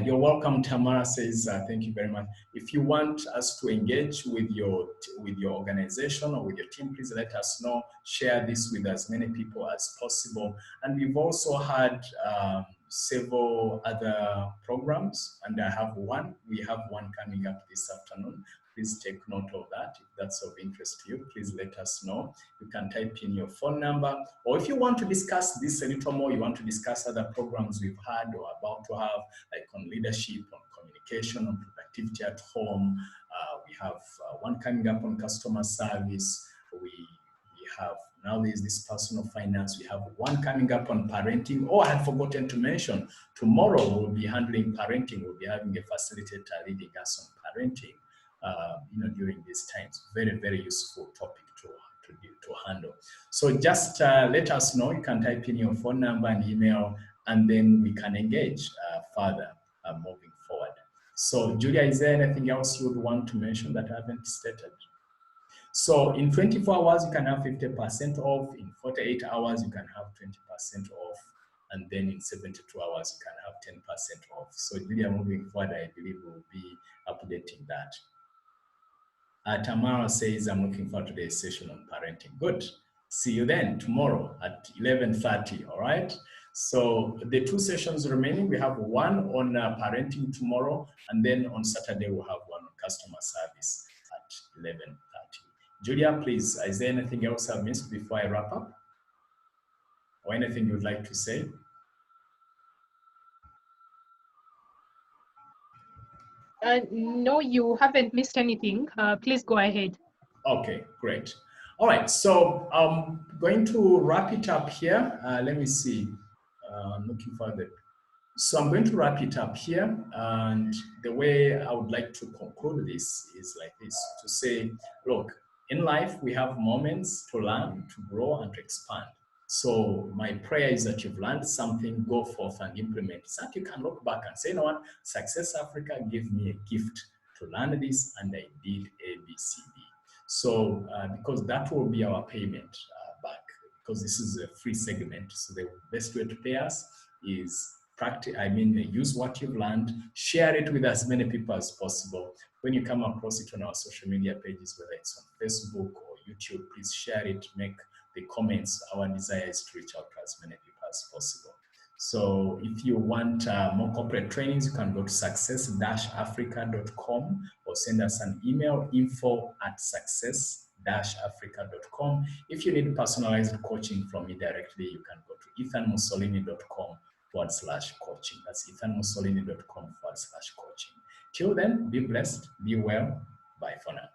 you're welcome. Tamara says, thank you very much. If you want us to engage with your organization or with your team, please let us know. Share this with as many people as possible. And we've also had several other programs, and we have one coming up this afternoon. Please take note of that. If that's of interest to you, please let us know. You can type in your phone number, or if you want to discuss this a little more, you want to discuss other programs we've had or about to have, like on leadership, on communication, on productivity at home. We have one coming up on customer service. We have, now there's this personal finance. We have one coming up on parenting. Oh, I had forgotten to mention, tomorrow we'll be handling parenting. We'll be having a facilitator leading us on parenting. During these times, very, very useful topic to handle. So just let us know. You can type in your phone number and email, and then we can engage further moving forward. So Julia, is there anything else you would want to mention that I haven't stated? So in 24 hours, you can have 50% off. In 48 hours, you can have 20% off. And then in 72 hours, you can have 10% off. So Julia, moving forward, I believe we'll be updating that. Tamara says, I'm looking forward to today's session on parenting. Good. See you then tomorrow at 11:30, all right? So the 2 sessions remaining, we have one on parenting tomorrow, and then on Saturday, we'll have one on customer service at 11:30. Julia, please, is there anything else I've missed before I wrap up? Or anything you'd like to say? No, you haven't missed anything. Please go ahead. Okay, great. All right, so I'm going to wrap it up here. Let me see. I'm looking for the. So I'm going to wrap it up here, and the way I would like to conclude this is like this: to say, look, in life we have moments to learn, to grow, and to expand. So my prayer is that you've learned something, go forth and implement it, so that you can look back and say, you know what, Success Africa gave me a gift to learn this, and I did A, B, C, D. So because that will be our payment back, because this is a free segment. So the best way to pay us is use what you've learned, share it with as many people as possible. When you come across it on our social media pages, whether it's on Facebook or YouTube, please share it, make the comments. Our desire is to reach out to as many people as possible. So if you want more corporate trainings, you can go to success-africa.com or send us an email, info@success-africa.com. If you need personalized coaching from me directly, you can go to ethanmussolini.com/coaching. That's ethanmussolini.com/coaching. Till then, be blessed, be well. Bye for now.